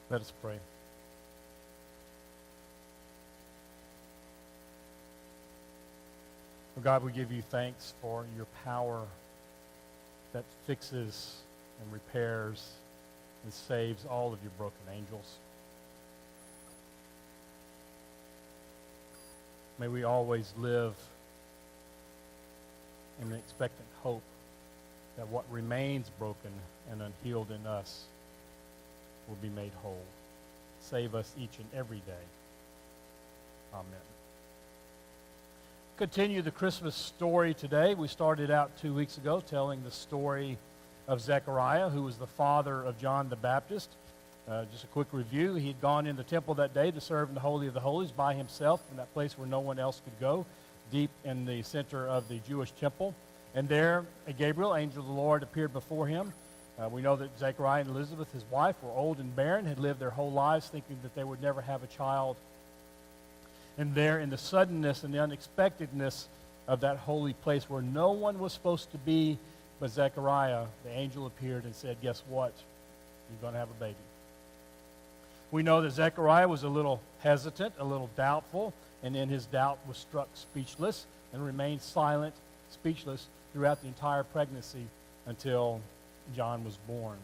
Let us pray. Oh God, we give you thanks for your power that fixes and repairs and saves all of your broken angels. May we always live in an expectant hope that what remains broken and unhealed in us will be made whole. Save us each and every day. Amen. Continue the Christmas story today. We started out 2 weeks ago telling the story of Zechariah, who was the father of John the Baptist. Just a quick review. He had gone in the temple that day to serve in the Holy of the Holies by himself in that place where no one else could go, deep in the center of the Jewish temple. And there, Gabriel, angel of the Lord, appeared before him. We know that Zechariah and Elizabeth, his wife, were old and barren, had lived their whole lives thinking that they would never have a child. And there, in the suddenness and the unexpectedness of that holy place where no one was supposed to be but Zechariah, the angel appeared and said, guess what? You're going to have a baby. We know that Zechariah was a little hesitant, a little doubtful, and in his doubt was struck speechless and remained silent, speechless, throughout the entire pregnancy until John was born.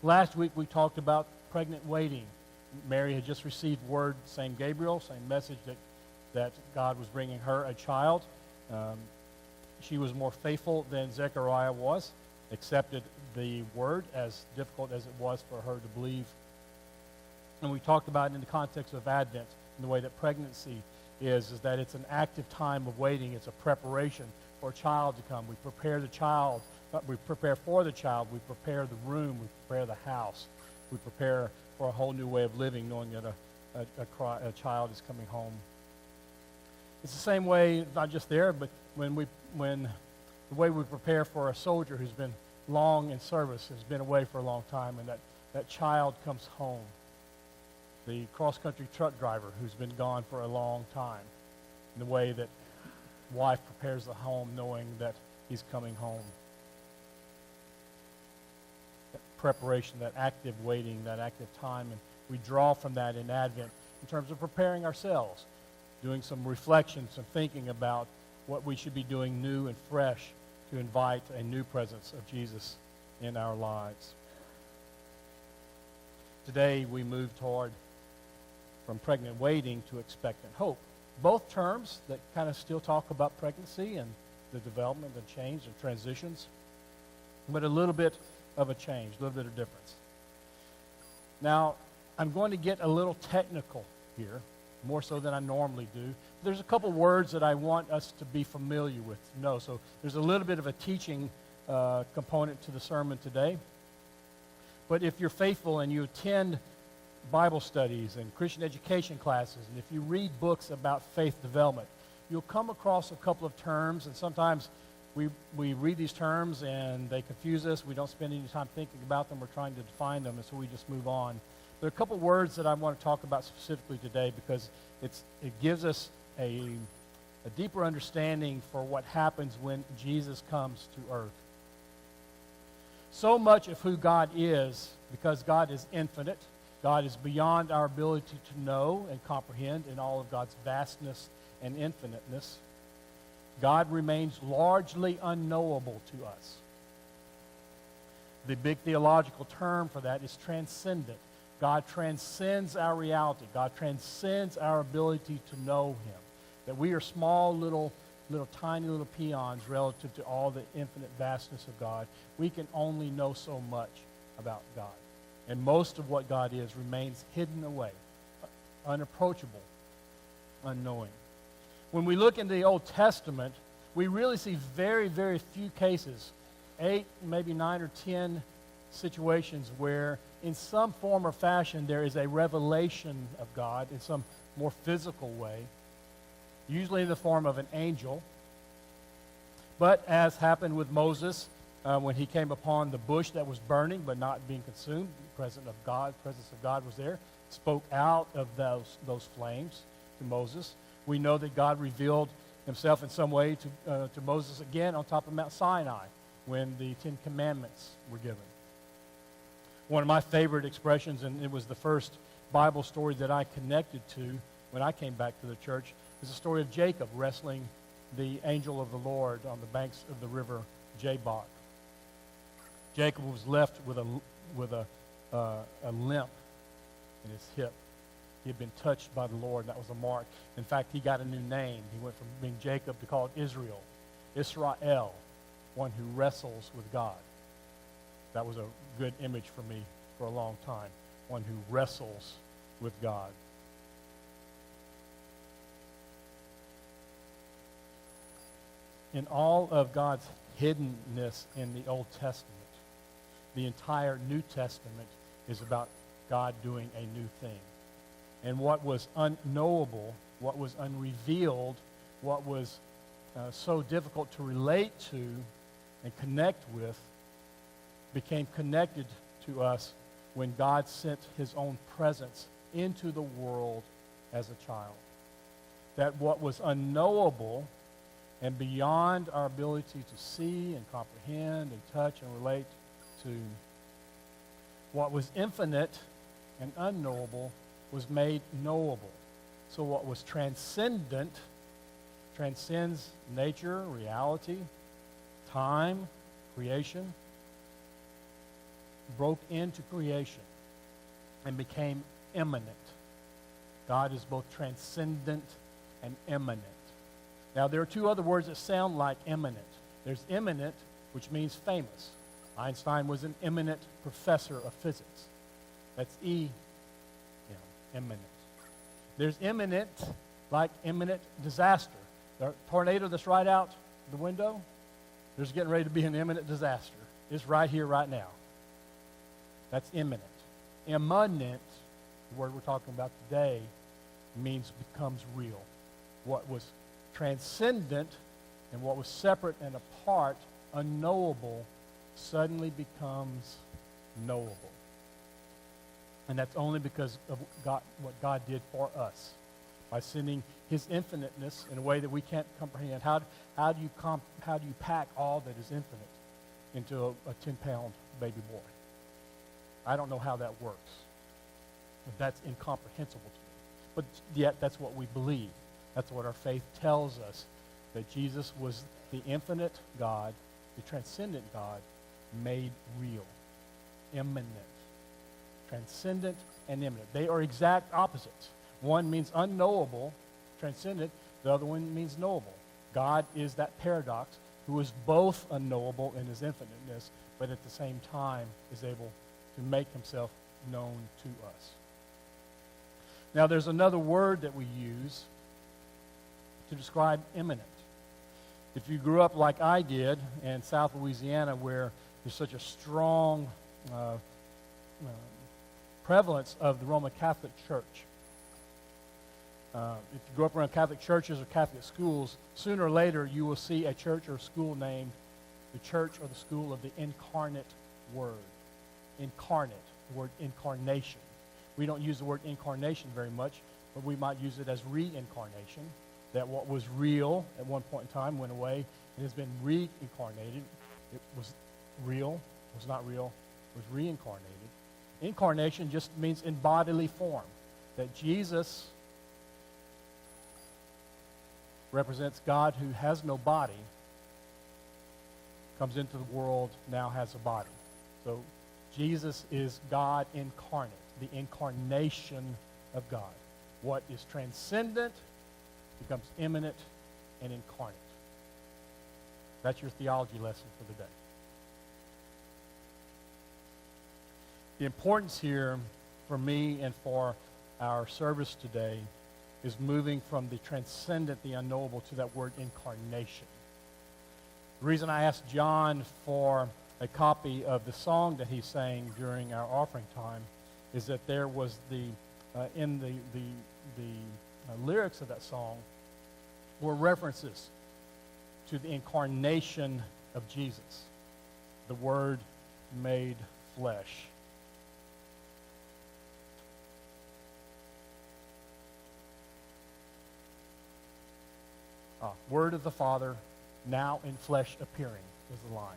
Last week we talked about pregnant waiting. Mary had just received word, same Gabriel, same message that God was bringing her a child. She was more faithful than Zechariah was, accepted the word, as difficult as it was for her to believe. And we talked about it in the context of Advent, in the way that pregnancy is that it's an active time of waiting. It's a preparation for a child to come. We prepare the child, we prepare for the child, we prepare the room, we prepare the house. We prepare for a whole new way of living, knowing that a child is coming home. It's the same way, not just there, but when the way we prepare for a soldier who's been long in service, has been away for a long time, and that child comes home. The cross-country truck driver who's been gone for a long time, in the way that wife prepares the home knowing that he's coming home. That preparation, that active waiting, that active time, and we draw from that in Advent in terms of preparing ourselves, doing some reflection, some thinking about what we should be doing new and fresh to invite a new presence of Jesus in our lives. Today we move from pregnant waiting to expectant hope. Both terms that kind of still talk about pregnancy and the development and change and transitions, but a little bit of a change, a little bit of difference. Now, I'm going to get a little technical here, more so than I normally do. There's a couple words that I want us to be familiar with, to know. So there's a little bit of a teaching component to the sermon today. But if you're faithful and you attend Bible studies and Christian education classes, and if you read books about faith development, you'll come across a couple of terms, and sometimes we read these terms and they confuse us. We don't spend any time thinking about them or trying to define them, and so we just move on. There are a couple of words that I want to talk about specifically today because it gives us a deeper understanding for what happens when Jesus comes to earth. So much of who God is, because God is infinite, God is beyond our ability to know and comprehend in all of God's vastness and infiniteness. God remains largely unknowable to us. The big theological term for that is transcendent. God transcends our reality. God transcends our ability to know Him. That we are small, little tiny little peons relative to all the infinite vastness of God. We can only know so much about God. And most of what God is remains hidden away, unapproachable, unknowing. When we look into the Old Testament, we really see very, very few cases, 8, maybe 9 or 10 situations where in some form or fashion there is a revelation of God in some more physical way, usually in the form of an angel. But as happened with Moses, when he came upon the bush that was burning but not being consumed, the presence of God was there, spoke out of those flames to Moses. We know that God revealed Himself in some way to Moses again on top of Mount Sinai when the Ten Commandments were given. One of my favorite expressions, and it was the first Bible story that I connected to when I came back to the church, is the story of Jacob wrestling the angel of the Lord on the banks of the river Jabbok. Jacob was left with a limp in his hip. He had been touched by the Lord, and that was a mark. In fact, he got a new name. He went from being Jacob to called Israel. Israel, one who wrestles with God. That was a good image for me for a long time. One who wrestles with God. In all of God's hiddenness in the Old Testament, the entire New Testament is about God doing a new thing. And what was unknowable, what was unrevealed, what was so difficult to relate to and connect with, became connected to us when God sent his own presence into the world as a child. That what was unknowable and beyond our ability to see and comprehend and touch and relate to, what was infinite and unknowable was made knowable. So what was transcendent transcends nature, reality, time, creation, broke into creation and became immanent. God is both transcendent and immanent. Now, there are two other words that sound like immanent. There's immanent, which means famous. Einstein was an eminent professor of physics. That's immanent. There's imminent, like imminent disaster. The tornado that's right out the window, there's getting ready to be an imminent disaster. It's right here, right now. That's imminent. Immanent, the word we're talking about today, means becomes real. What was transcendent and what was separate and apart, unknowable, suddenly becomes knowable. And that's only because of what God did for us by sending his infiniteness in a way that we can't comprehend. How do you pack all that is infinite into a 10-pound baby boy? I don't know how that works. But that's incomprehensible to me. But yet that's what we believe. That's what our faith tells us, that Jesus was the infinite God, the transcendent God, made real, immanent. Transcendent and immanent. They are exact opposites. One means unknowable, transcendent. The other one means knowable. God is that paradox who is both unknowable in his infiniteness, but at the same time is able to make himself known to us. Now, there's another word that we use to describe immanent. If you grew up like I did in South Louisiana, where there's such a strong prevalence of the Roman Catholic Church, if you grow up around Catholic churches or Catholic schools, sooner or later you will see a church or a school named the Church or the School of the Incarnate Word. Incarnate, the word incarnation. We don't use the word incarnation very much, but we might use it as reincarnation, that what was real at one point in time went away and has been reincarnated. It was real, was not real, was reincarnated. Incarnation just means in bodily form, that Jesus represents God who has no body, comes into the world, now has a body. So Jesus is God incarnate, the incarnation of God. What is transcendent becomes immanent and incarnate. That's your theology lesson for the day. The importance here for me and for our service today is moving from the transcendent, the unknowable, to that word incarnation. The reason I asked John for a copy of the song that he sang during our offering time is that there was in the lyrics of that song were references to the incarnation of Jesus, the Word made flesh. Word of the Father, now in flesh appearing, was the line.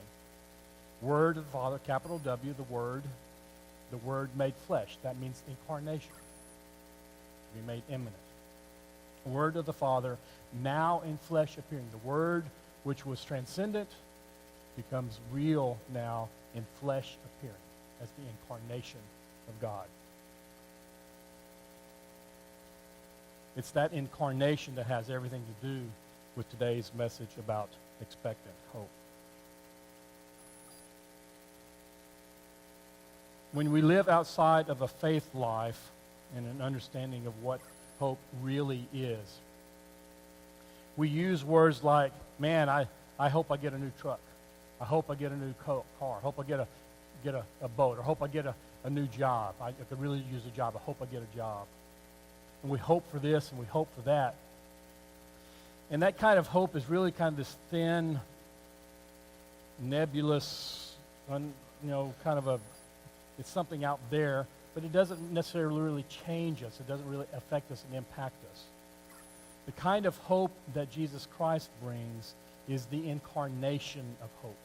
Word of the Father, capital W, the Word, the Word made flesh. That means incarnation. To be made immanent. The Word of the Father, now in flesh appearing. The Word, which was transcendent, becomes real now in flesh appearing as the incarnation of God. It's that incarnation that has everything to do with today's message about expectant hope. When we live outside of a faith life and an understanding of what hope really is, we use words like, man, I hope I get a new truck. I hope I get a new car. I hope I get a boat. Or hope I get a new job. I could really use a job. I hope I get a job. And we hope for this and we hope for that. And that kind of hope is really kind of this thin, nebulous, it's something out there, but it doesn't necessarily really change us. It doesn't really affect us and impact us. The kind of hope that Jesus Christ brings is the incarnation of hope.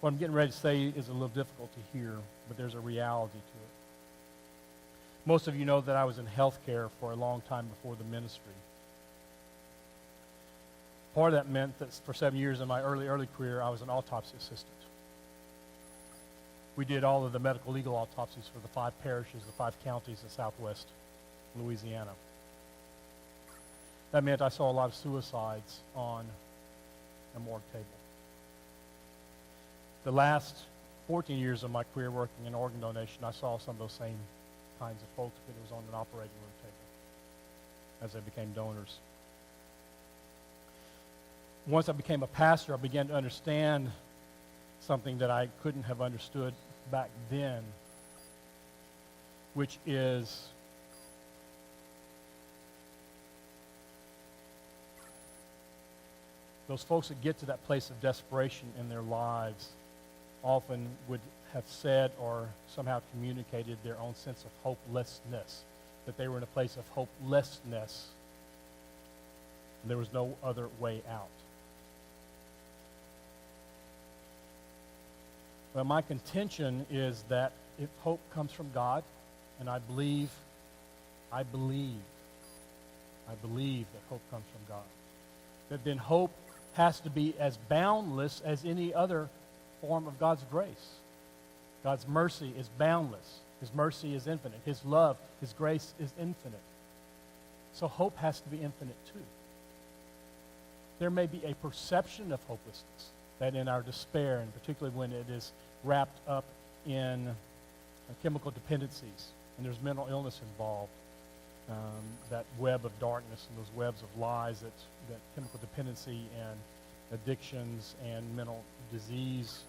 What I'm getting ready to say is a little difficult to hear, but there's a reality to it. Most of you know that I was in healthcare for a long time before the ministry. Part of that meant that for 7 years in my early career, I was an autopsy assistant. We did all of the medical legal autopsies for the 5 parishes, the 5 counties in southwest Louisiana. That meant I saw a lot of suicides on a morgue table. The last 14 years of my career working in organ donation, I saw some of those same kinds of folks, but it was on an operating room table as they became donors. Once I became a pastor, I began to understand something that I couldn't have understood back then, which is those folks that get to that place of desperation in their lives often would have said or somehow communicated their own sense of hopelessness, that they were in a place of hopelessness and there was no other way out. Well, my contention is that if hope comes from God, and I believe that hope comes from God, that then hope has to be as boundless as any other form of God's grace. God's mercy is boundless. His mercy is infinite. His love, His grace is infinite. So hope has to be infinite too. There may be a perception of hopelessness, that in our despair, and particularly when it is wrapped up in chemical dependencies, and there's mental illness involved, that web of darkness and those webs of lies that chemical dependency and addictions and mental disease,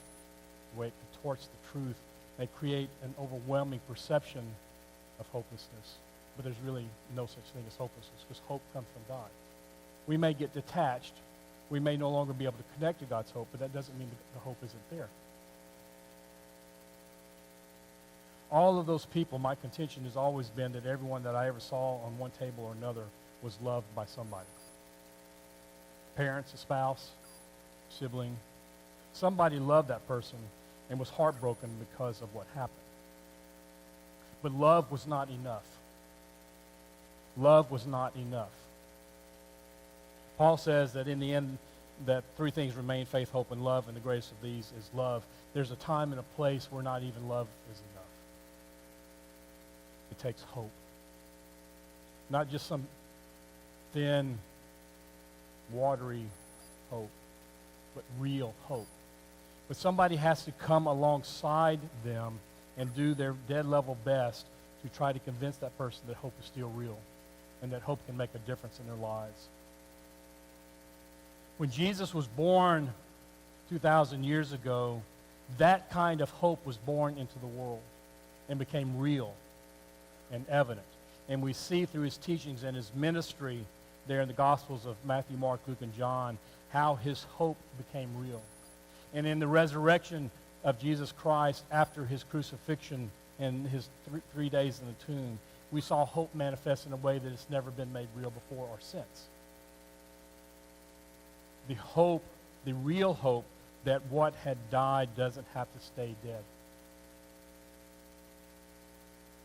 the way it contorts the truth, they create an overwhelming perception of hopelessness. But there's really no such thing as hopelessness, because hope comes from God. We may get detached. We may no longer be able to connect to God's hope, but that doesn't mean the hope isn't there. All of those people, my contention has always been that everyone that I ever saw on one table or another was loved by somebody. Parents, a spouse, sibling. Somebody loved that person and was heartbroken because of what happened. But love was not enough. Love was not enough. Paul says that in the end, that 3 things remain: faith, hope, and love, and the greatest of these is love. There's a time and a place where not even love is enough. It takes hope. Not just some thin, watery hope, but real hope. But somebody has to come alongside them and do their dead level best to try to convince that person that hope is still real and that hope can make a difference in their lives. When Jesus was born 2,000 years ago, that kind of hope was born into the world and became real and evident. And we see through his teachings and his ministry there in the Gospels of Matthew, Mark, Luke, and John, how his hope became real. And in the resurrection of Jesus Christ after his crucifixion and his 3 days in the tomb, we saw hope manifest in a way that it's never been made real before or since. The hope, the real hope that what had died doesn't have to stay dead.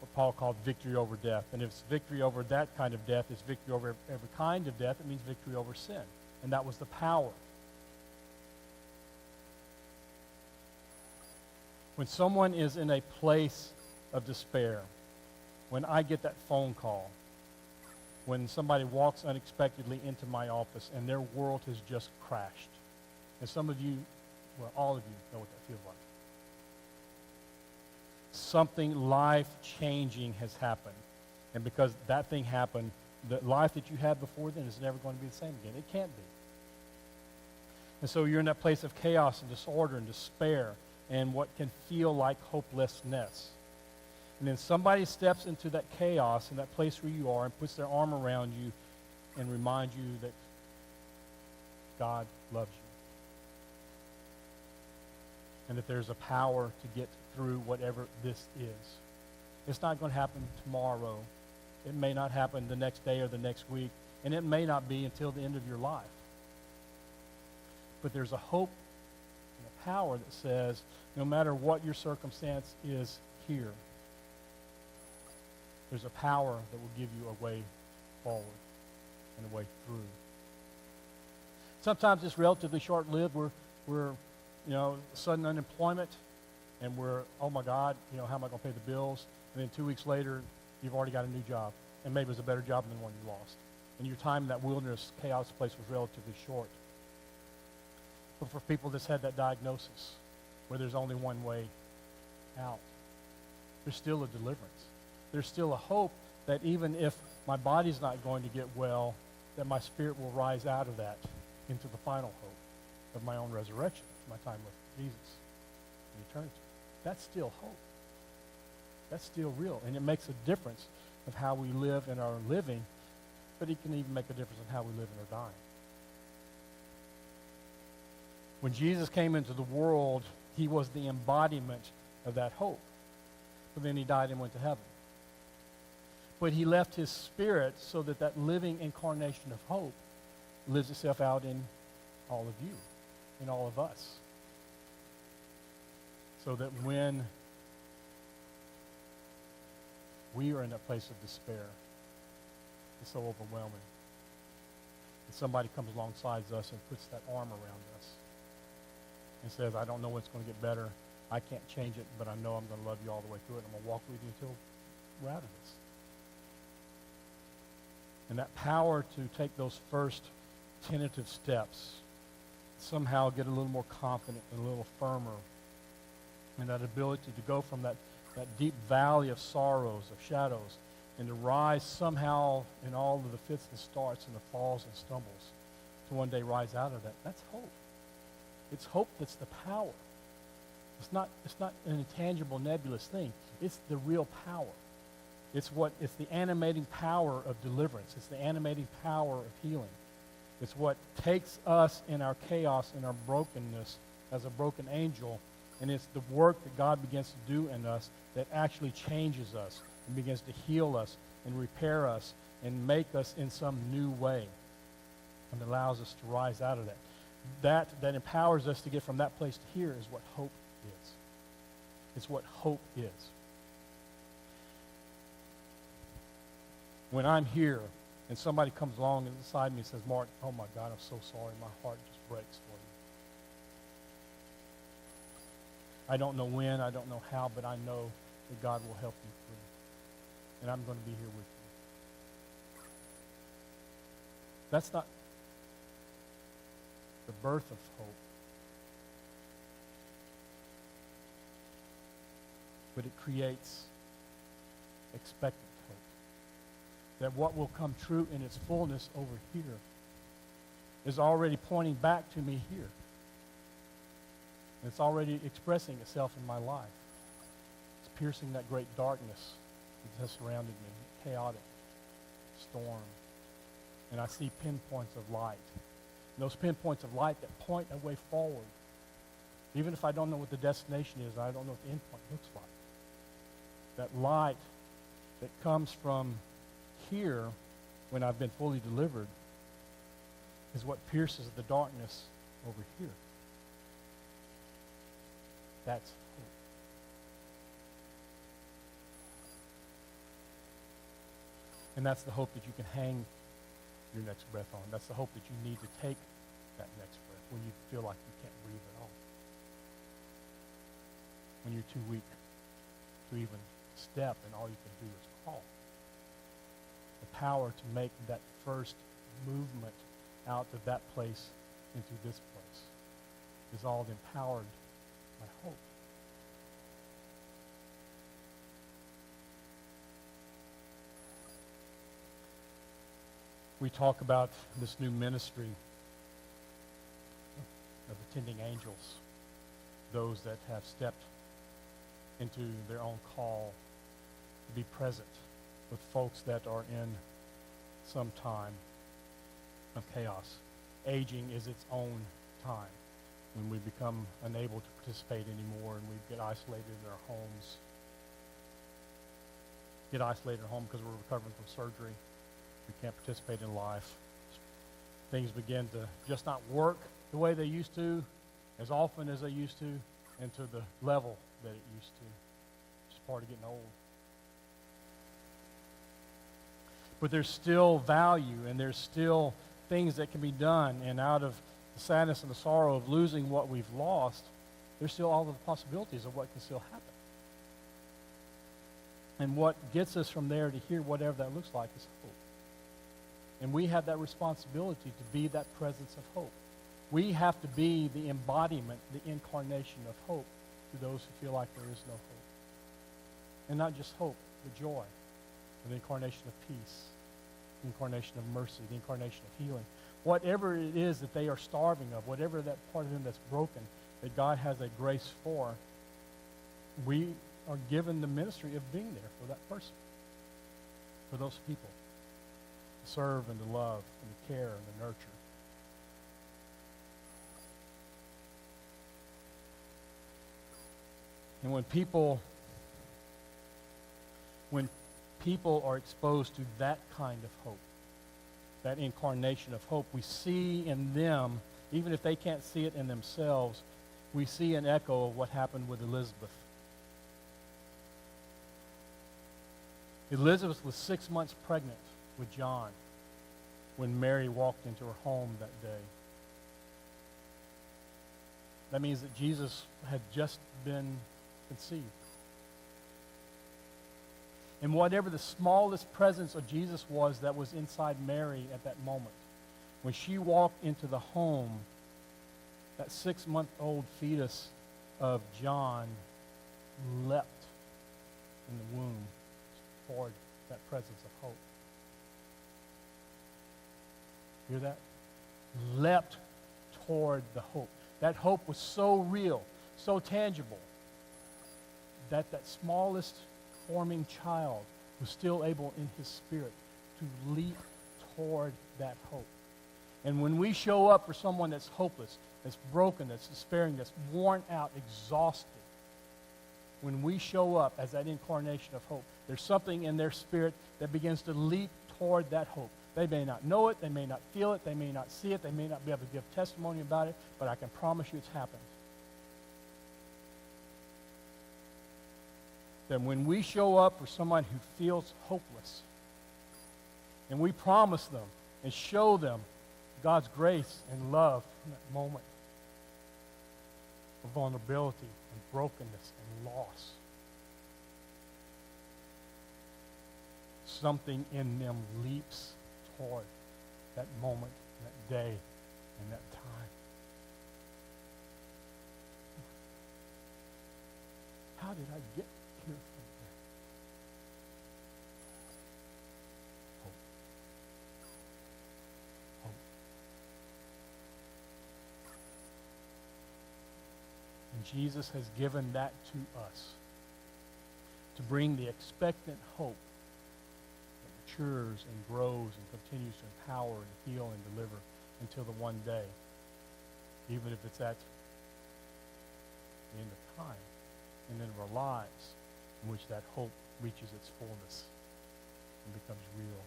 What Paul called victory over death. And if it's victory over that kind of death, it's victory over every kind of death, it means victory over sin. And that was the power. When someone is in a place of despair, when I get that phone call, when somebody walks unexpectedly into my office and their world has just crashed, and some of you, well, all of you know what that feels like. Something life-changing has happened. And because that thing happened, the life that you had before then is never going to be the same again. It can't be. And so you're in that place of chaos and disorder and despair and what can feel like hopelessness. And then somebody steps into that chaos and that place where you are and puts their arm around you and reminds you that God loves you. And that there's a power to get through whatever this is. It's not going to happen tomorrow. It may not happen the next day or the next week. And it may not be until the end of your life. But there's a hope and a power that says, no matter what your circumstance is here, there's a power that will give you a way forward and a way through. Sometimes it's relatively short-lived. We're sudden unemployment, and we're, oh my God, how am I going to pay the bills? And then 2 weeks later, you've already got a new job, and maybe it was a better job than the one you lost. And your time in that wilderness chaos place was relatively short. But for people that's had that diagnosis, where there's only one way out, there's still a deliverance. There's still a hope that even if my body's not going to get well, that my spirit will rise out of that into the final hope of my own resurrection, my time with Jesus in eternity. That's still hope. That's still real. And it makes a difference of how we live in our living, but it can even make a difference in how we live in our dying. When Jesus came into the world, he was the embodiment of that hope. But then he died and went to heaven. But he left his spirit so that that living incarnation of hope lives itself out in all of you, in all of us. So that when we are in that place of despair, it's so overwhelming, that somebody comes alongside us and puts that arm around us and says, I don't know when it's going to get better. I can't change it, but I know I'm going to love you all the way through it. I'm going to walk with you until we're out of this. And that power to take those first tentative steps, somehow get a little more confident and a little firmer, and that ability to go from that deep valley of sorrows, of shadows, and to rise somehow in all of the fits and starts and the falls and stumbles to one day rise out of that. That's hope. It's hope that's the power. It's not an intangible, nebulous thing. It's the real power. It's the animating power of deliverance. It's the animating power of healing. It's what takes us in our chaos, in our brokenness, as a broken angel, and it's the work that God begins to do in us that actually changes us and begins to heal us and repair us and make us in some new way and allows us to rise out of that. That empowers us to get from that place to here is what hope is. It's what hope is. When I'm here and somebody comes along and beside me and says, Mark, oh my God, I'm so sorry. My heart just breaks for you. I don't know when, I don't know how, but I know that God will help you through. And I'm going to be here with you. That's not the birth of hope. But it creates expectant hope. That what will come true in its fullness over here is already pointing back to me here. It's already expressing itself in my life. It's piercing that great darkness that has surrounded me, chaotic storm. And I see pinpoints of light. And those pinpoints of light that point a way forward. Even if I don't know what the destination is, I don't know what the end point looks like. That light that comes from here, when I've been fully delivered, is what pierces the darkness over here. That's hope. And that's the hope that you can hang your next breath on. That's the hope that you need to take that next breath when you feel like you can't breathe at all. When you're too weak to even step and all you can do is crawl. The power to make that first movement out of that place into this place is all empowered by hope. We talk about this new ministry of attending angels, those that have stepped into their own call to be present with folks that are in some time of chaos. Aging is its own time when we become unable to participate anymore and we get isolated in our homes. Get isolated at home because we're recovering from surgery. We can't participate in life. Things begin to just not work the way they used to, as often as they used to, and to the level that it used to. It's part of getting old. But there's still value, and there's still things that can be done, and out of the sadness and the sorrow of losing what we've lost, there's still all of the possibilities of what can still happen. And what gets us from there to here, whatever that looks like, is hope. And we have that responsibility to be that presence of hope. We have to be the embodiment, the incarnation of hope to those who feel like there is no hope. And not just hope, but joy, the incarnation of peace, the incarnation of mercy, the incarnation of healing. Whatever it is that they are starving of, whatever that part of them that's broken, that God has a grace for, we are given the ministry of being there for that person, for those people, to serve and to love and to care and to nurture. And when people are exposed to that kind of hope, that incarnation of hope, we see in them, even if they can't see it in themselves, we see an echo of what happened with Elizabeth. Elizabeth was 6 months pregnant with John when Mary walked into her home that day. That means that Jesus had just been conceived. And whatever the smallest presence of Jesus was that was inside Mary at that moment, when she walked into the home, that 6-month-old fetus of John leapt in the womb toward that presence of hope. Hear that? Leapt toward the hope. That hope was so real, so tangible, that smallest forming child was still able in his spirit to leap toward that hope. And when we show up for someone that's hopeless, that's broken, that's despairing, that's worn out, exhausted, when we show up as that incarnation of hope, there's something in their spirit that begins to leap toward that hope. They may not know it, they may not feel it, they may not see it, they may not be able to give testimony about it, but I can promise you it's happened. That when we show up for someone who feels hopeless, and we promise them and show them God's grace and love in that moment of vulnerability and brokenness and loss, something in them leaps toward that moment, that day, and that time. How did I get here from there? Hope. Hope. And Jesus has given that to us to bring the expectant hope that matures and grows and continues to empower and heal and deliver until the one day, even if it's at the end of time, and then of our lives, in which that hope reaches its fullness and becomes real.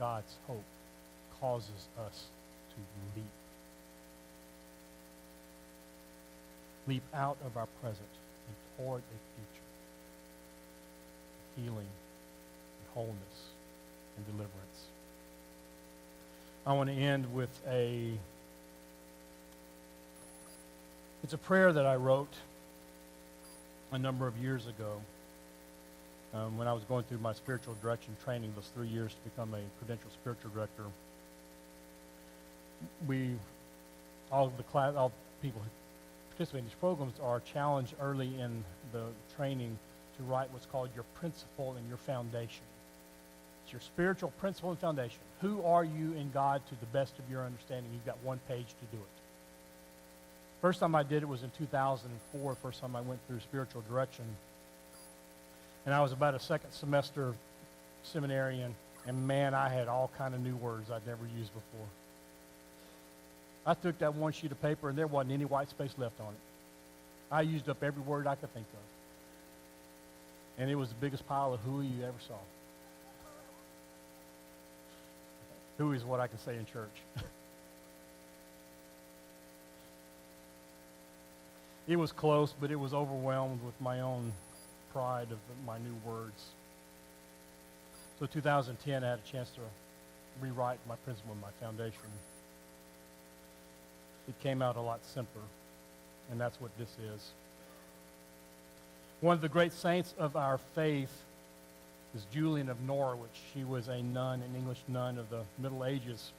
God's hope causes us to leap. Leap out of our present and toward a future. Healing and wholeness and deliverance. I want to end with it's a prayer that I wrote a number of years ago when I was going through my spiritual direction training, those 3 years to become a credentialed spiritual director. All people who participate in these programs are challenged early in the training to write what's called your principle and your foundation. It's your spiritual principle and foundation. Who are you in God to the best of your understanding? You've got one page to do it. First time I did it was in 2004, first time I went through spiritual direction. And I was about a second semester seminarian, and man, I had all kind of new words I'd never used before. I took that one sheet of paper, and there wasn't any white space left on it. I used up every word I could think of. And it was the biggest pile of hooey you ever saw. Hooey is what I can say in church. It was close, but it was overwhelmed with my own pride of my new words. So 2010, I had a chance to rewrite my principle and my foundation. It came out a lot simpler, and that's what this is. One of the great saints of our faith is Julian of Norwich. She was a nun, an English nun of the Middle Ages.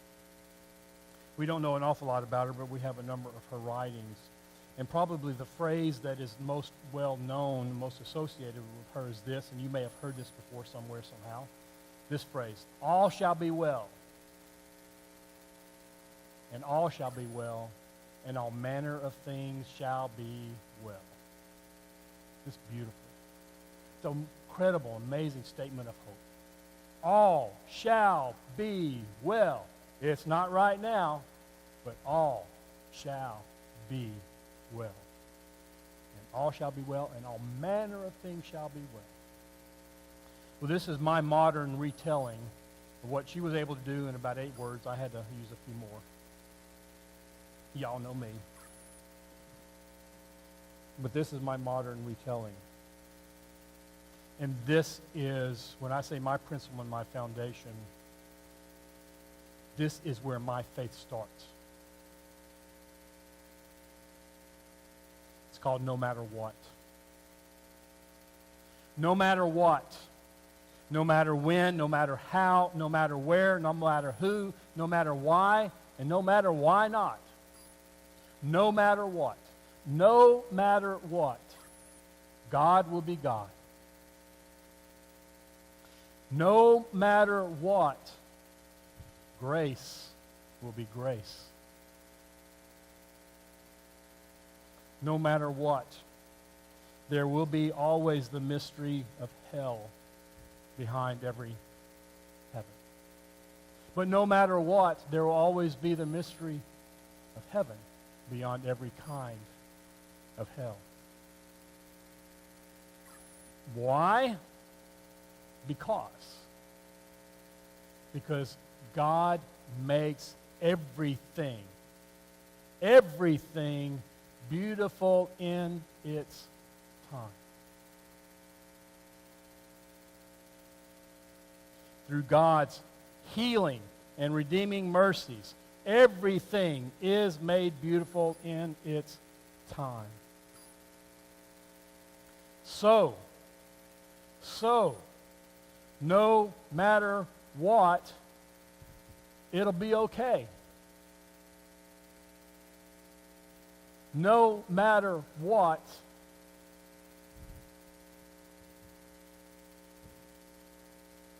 We don't know an awful lot about her, but we have a number of her writings. And probably the phrase that is most well known, most associated with her is this, and you may have heard this before somewhere somehow. This phrase, all shall be well. And all shall be well, and all manner of things shall be well. It's beautiful. It's an incredible, amazing statement of hope. All shall be well. It's not right now, but all shall be well. And all shall be well, and all manner of things shall be well. Well, this is my modern retelling of what she was able to do in about 8 words. I had to use a few more. Y'all know me. But this is my modern retelling. And this is, when I say my principle and my foundation, this is where my faith starts. It's called no matter what. No matter what. No matter when, no matter how, no matter where, no matter who, no matter why, and no matter why not. No matter what. No matter what. God will be God. No matter what. Grace will be grace. No matter what. There will be always the mystery of hell behind every heaven. But no matter what, there will always be the mystery of heaven beyond every kind of hell. Why? Because God makes everything beautiful in its time. Through God's healing and redeeming mercies, everything is made beautiful in its time. So, no matter what, it'll be okay. No matter what,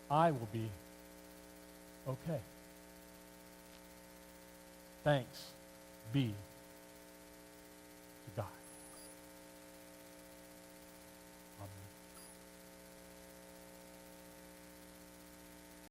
I will be okay. Thanks be